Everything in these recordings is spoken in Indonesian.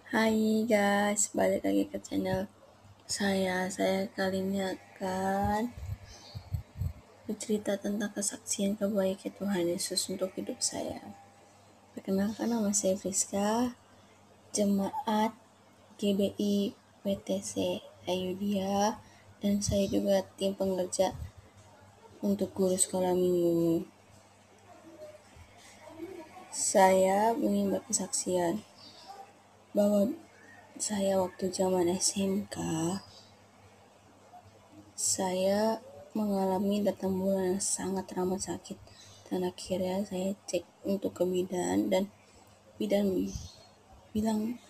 Hai guys, balik lagi ke channel saya kali ini akan bercerita tentang kesaksian kebaikan Tuhan Yesus untuk hidup saya. Perkenalkan, nama saya Friska, jemaat GBI PTC Ayudia, dan saya juga tim pengerja untuk guru sekolah minggu. Saya ingin berkesaksian bahwa saya waktu zaman SMK, saya mengalami datang bulan yang sangat teramat sakit, dan akhirnya saya cek untuk ke bidan, dan bidan bilang,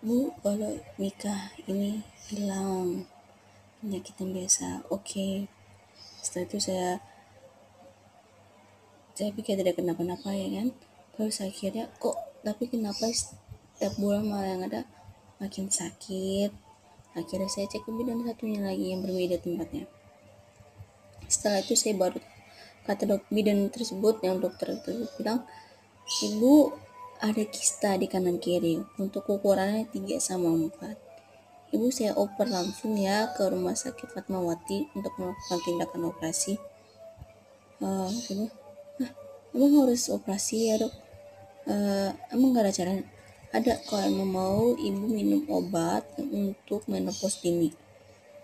"Bu, kalau nikah ini hilang penyakit yang biasa." Oke. Setelah itu saya pikir tidak kenapa-napa ya kan. Terus akhirnya tapi kenapa setiap bulan malah yang ada makin sakit. Akhirnya saya cek ke bidan satunya lagi yang berbeda tempatnya. Setelah itu saya baru kata bidan tersebut, yang dokter tersebut bilang, "Ibu ada kista di kanan kiri, untuk ukurannya 3/4. Ibu saya oper langsung ya ke rumah sakit Fatmawati untuk melakukan tindakan operasi." Emang harus operasi ya dok? Emang gak ada cara? Ada, kalau emang mau ibu minum obat untuk menopause dini,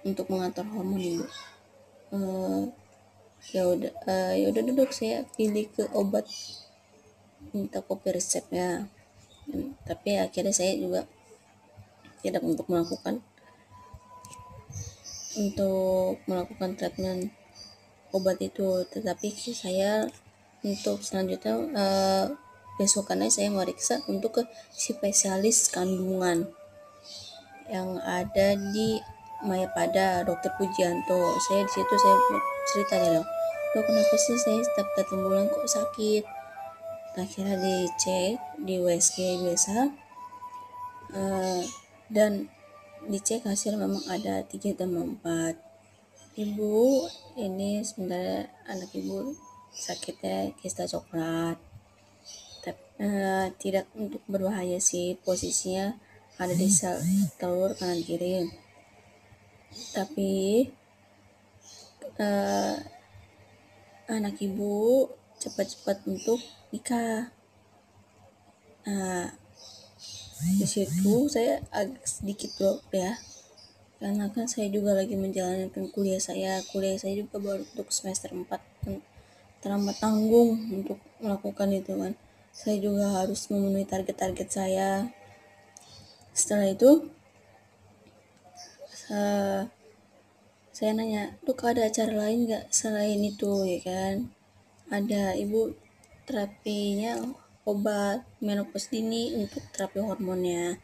untuk mengatur hormon ibu. Ya udah duduk, saya pilih ke obat, minta kopi resepnya. Tapi akhirnya saya juga tidak untuk melakukan treatment obat itu, tetapi saya untuk selanjutnya besokannya saya meriksa untuk ke spesialis kandungan yang ada di Mayapada, Dokter Pujianto. Saya di situ saya cerita ya dok, kenapa sih saya setiap datang bulan kok sakit? Akhirnya dicek di USG biasa, dan dicek hasil memang ada 3/4. Ibu ini sebenarnya anak ibu sakitnya kista coklat, tapi tidak untuk berbahaya sih, posisinya ada di sel telur kanan kiri. Tapi anak ibu cepat-cepat untuk nikah. Di situ saya agak sedikit drop ya, karena kan saya juga lagi menjalankan kuliah saya juga baru untuk semester 4, teramat tanggung untuk melakukan itu kan. Saya juga harus memenuhi target-target saya. Setelah itu saya nanya, "Dok, ada cara lain nggak selain itu?" Ya kan, ada ibu, terapinya obat menopause dini untuk terapi hormonnya.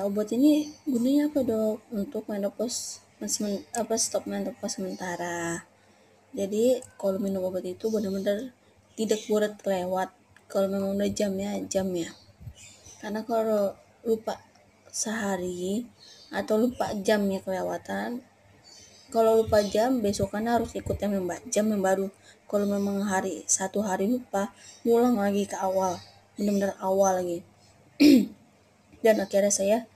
Obat ini gunanya apa dok? Untuk menopause stop menopause sementara. Jadi kalau minum obat itu benar-benar tidak boleh terlewat. Kalau memang udah jam ya. Karena kalau lupa sehari atau lupa jamnya kelewatan, kalau lupa jam besokannya harus ikut jam yang baru. Kalau memang satu hari lupa, ngulang lagi ke awal, benar-benar awal lagi. Dan akhirnya saya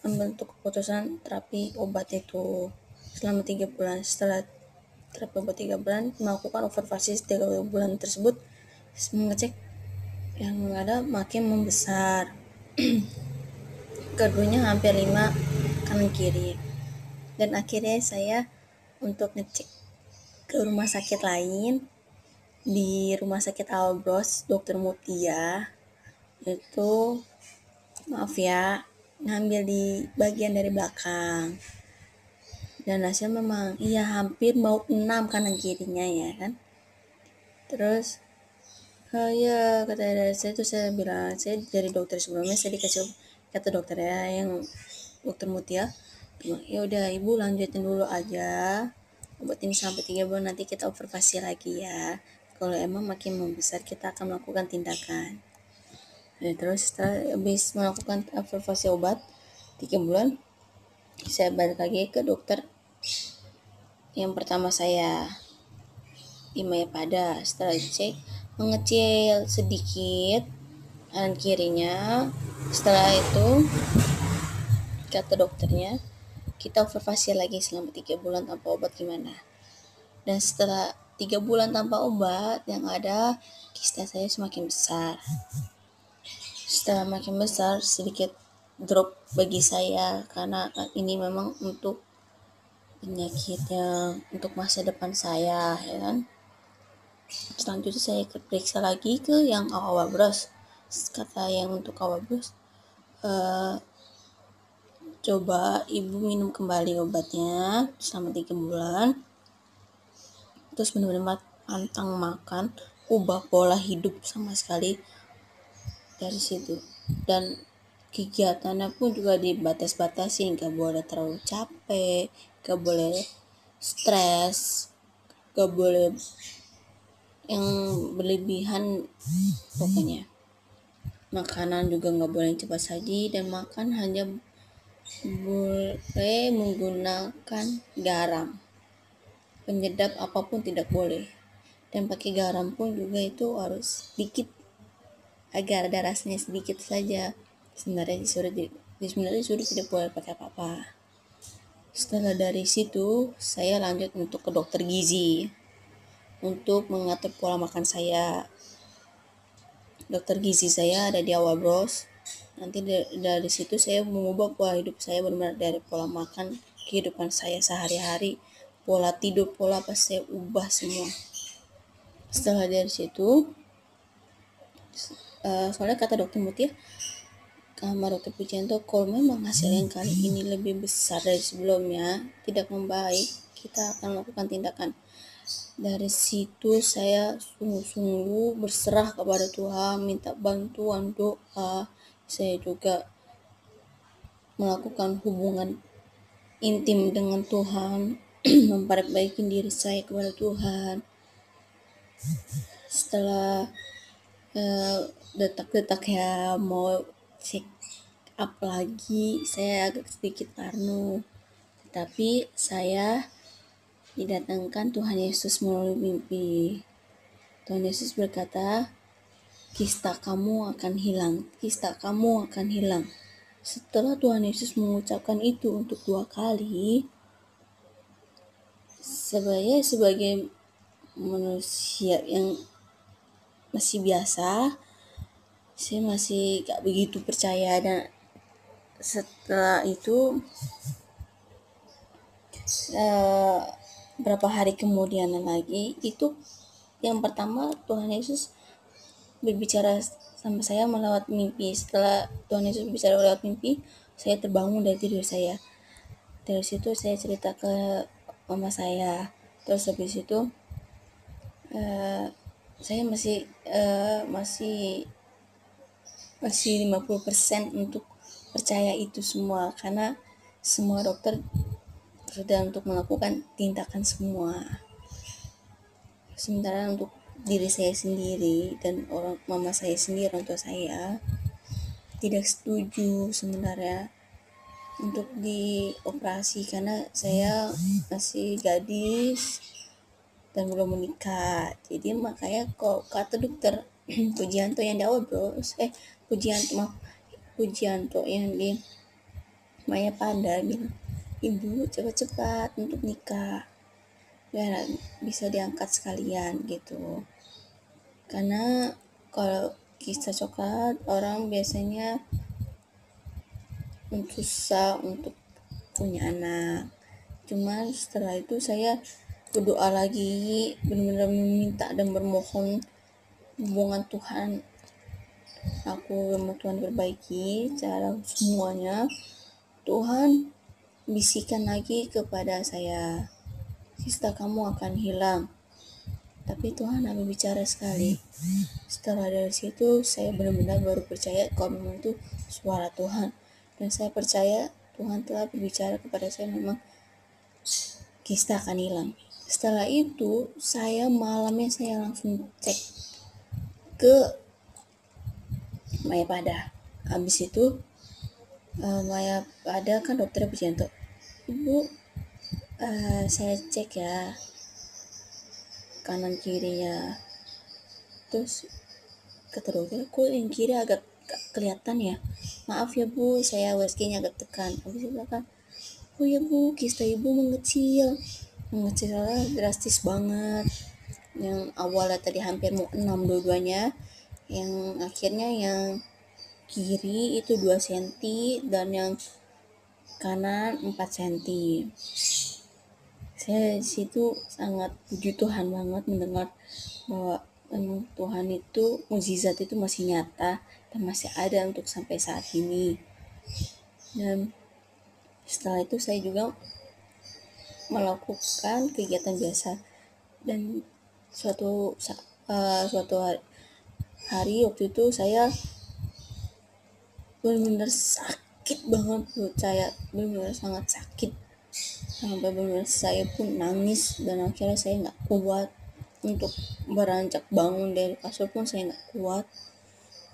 membentuk keputusan terapi obat itu selama 3 bulan. Setelah terapi obat 3 bulan, melakukan observasi 3 bulan tersebut, mengecek yang ada makin membesar. Keduanya hampir 5 kanan kiri. Dan akhirnya saya untuk ngecek ke rumah sakit lain, di rumah sakit Albros Dr. Mutia, itu maaf ya, ngambil di bagian dari belakang, dan hasil memang iya hampir mau 6 kanan kirinya ya kan. Terus ya kata saya itu, saya bilang, saya dari dokter sebelumnya saya dikasih kata dokter ya, yang Dokter Mutia, ya udah ibu lanjutin dulu aja obat ini sampai 3 bulan, nanti kita observasi lagi ya. Kalau emang makin membesar kita akan melakukan tindakan. Ya, terus setelah habis melakukan observasi obat 3 bulan, saya balik lagi ke dokter yang pertama saya di Mayapada. Setelah dicek, mengecil sedikit kanan kirinya, Setelah itu kata dokternya, kita observasi lagi selama 3 bulan tanpa obat gimana. Dan setelah 3 bulan tanpa obat, yang ada kista saya semakin besar. Setelah makin besar, sedikit drop bagi saya karena ini memang untuk penyakit yang untuk masa depan saya, ya kan. Selanjutnya saya periksa lagi ke yang awal bros. Kata yang untuk awal bros, coba ibu minum kembali obatnya selama 3 bulan. Terus benar-benar pantang makan, ubah pola hidup sama sekali dari situ. Dan kegiatannya pun juga dibatas-batasi, nggak boleh terlalu capek, nggak boleh stres, nggak boleh yang berlebihan pokoknya. Makanan juga nggak boleh cepat saji, dan makan hanya boleh menggunakan garam. Penyedap apapun tidak boleh. Dan pakai garam pun juga itu harus sedikit agar ada rasanya sedikit saja. Sebenarnya disuruh tidak boleh pakai apa-apa. Setelah dari situ saya lanjut untuk ke dokter gizi untuk mengatur pola makan saya. Dokter gizi saya ada di awal bros. Nanti dari situ saya mengubah pola hidup saya benar-benar dari pola makan, kehidupan saya sehari-hari, pola tidur, pola apa saya ubah semua. Setelah dari situ, soalnya kata dokter Mutia, kamar dokter Pujianto, kalau memang hasil yang kali ini lebih besar dari sebelumnya, tidak membaik, kita akan melakukan tindakan. Dari situ saya sungguh-sungguh berserah kepada Tuhan, minta bantuan doa. Saya juga melakukan hubungan intim dengan Tuhan, memperbaiki diri saya kepada Tuhan. Setelah detak-detak ya mau check up lagi, saya agak sedikit parno, tapi saya didatangkan Tuhan Yesus melalui mimpi. Tuhan Yesus berkata, kista kamu akan hilang, kista kamu akan hilang. Setelah Tuhan Yesus mengucapkan itu untuk 2 kali, sebagai manusia yang masih biasa, saya masih gak begitu percaya. Dan setelah itu berapa hari kemudian lagi, itu yang pertama Tuhan Yesus berbicara sama saya melewat mimpi. Setelah Tuhan Yesus berbicara lewat mimpi, saya terbangun dari tidur saya. Dari situ saya cerita ke mama saya. Terus habis itu saya masih 50% untuk percaya itu semua, karena semua dokter sudah untuk melakukan tindakan semua. Sementara untuk diri saya sendiri dan mama saya sendiri, orang tua saya tidak setuju sebenarnya untuk dioperasi karena saya masih gadis dan belum menikah. Jadi makanya kok kata dokter Pujianto yang di awal bros, Pujianto yang di Maya Pada bilang, ibu cepat-cepat untuk nikah biar bisa diangkat sekalian gitu. Karena kalau kista coklat orang biasanya susah untuk punya anak. Cuman setelah itu saya berdoa lagi, benar-benar meminta dan bermohon hubungan Tuhan. Aku mau Tuhan perbaiki cara semuanya. Tuhan bisikan lagi kepada saya, kista kamu akan hilang. Tapi Tuhan hanya bicara sekali. Setelah dari situ saya benar-benar baru percaya kalau memang itu suara Tuhan. Dan saya percaya Tuhan telah berbicara kepada saya, memang kista akan hilang. Setelah itu saya malamnya saya langsung cek ke Maya Pada. Habis itu Maya Pada kan dokternya Pujianto, ibu saya cek ya kanan kirinya. Terus kata dokter, kok yang kiri agak kelihatan ya. Maaf ya Bu, saya USG-nya agak tekan. Habis itu kan, oh ya Bu, kista ibu mengecil drastis banget. Yang awalnya tadi hampir mau 6 dua-duanya, yang akhirnya yang kiri itu 2 cm dan yang kanan 4 cm. Saya di situ sangat puji Tuhan banget mendengar bahwa memang Tuhan itu, mukjizat itu masih nyata dan masih ada untuk sampai saat ini. Dan setelah itu saya juga melakukan kegiatan biasa, dan suatu hari waktu itu saya benar-benar sakit banget, perut saya benar-benar sangat sakit sampai benar-benar saya pun nangis, dan akhirnya saya nggak kuat untuk beranjak bangun dari kasur pun saya nggak kuat,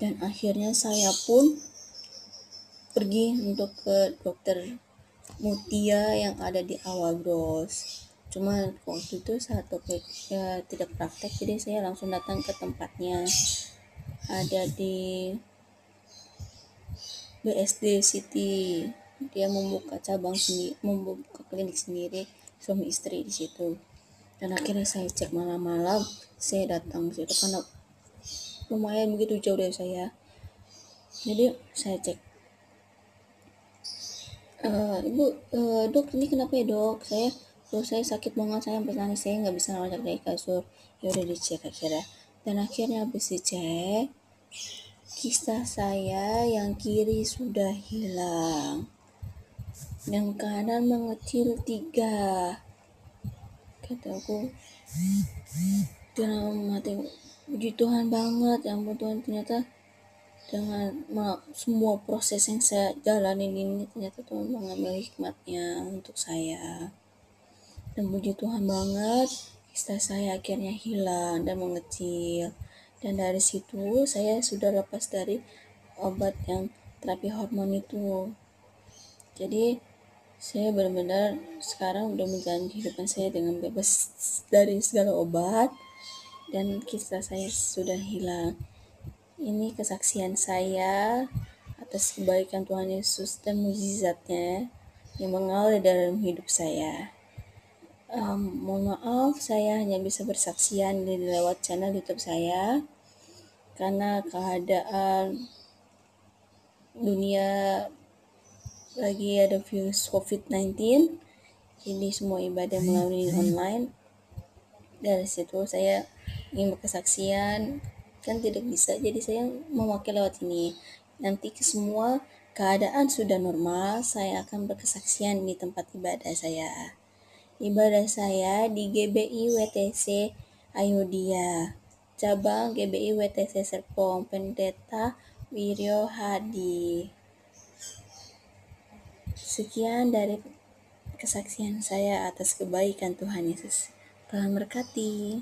dan akhirnya saya pun pergi untuk ke dokter Mutia yang ada di Awagros. Cuma waktu itu saat dokter tidak praktek, jadi saya langsung datang ke tempatnya, ada di BSD City. Dia membuka cabang sendiri, membuka klinik sendiri, suami istri di situ. Dan akhirnya saya cek malam-malam, saya datang ke situ karena lumayan begitu jauh dari saya. Jadi saya cek, Ibu, dok ini kenapa ya dok? Saya sakit banget, saya sampai nangis, saya nggak bisa loncat dari kasur. Ya udah dicek akhirnya, dan akhirnya habis dicek, kista saya yang kiri sudah hilang, yang kanan mengecil 3. Kataku dalam hati, puji Tuhan banget, ya ampun Tuhan, ternyata dengan semua proses yang saya jalanin ini, ternyata Tuhan mengambil hikmatnya untuk saya. Dan puji Tuhan banget, kista saya akhirnya hilang dan mengecil. Dan dari situ saya sudah lepas dari obat yang terapi hormon itu. Jadi saya benar-benar sekarang udah menjalani kehidupan saya dengan bebas dari segala obat, dan kista saya sudah hilang. Ini kesaksian saya atas kebaikan Tuhan Yesus dan mukjizatnya yang mengalir dalam hidup saya. Mohon maaf, saya hanya bisa bersaksian di lewat channel YouTube saya karena keadaan dunia lagi ada virus COVID-19, jadi semua ibadah melalui online. Dari situ saya ingin berkesaksian, kan tidak bisa, jadi saya memakai lewat ini. Nanti ke semua keadaan sudah normal, saya akan berkesaksian di tempat ibadah saya. Ibadah saya di GBI WTC Ayodhya, cabang GBI WTC Serpong, Pendeta Wiryo Hadi. Sekian dari kesaksian saya atas kebaikan Tuhan Yesus. Tuhan berkati.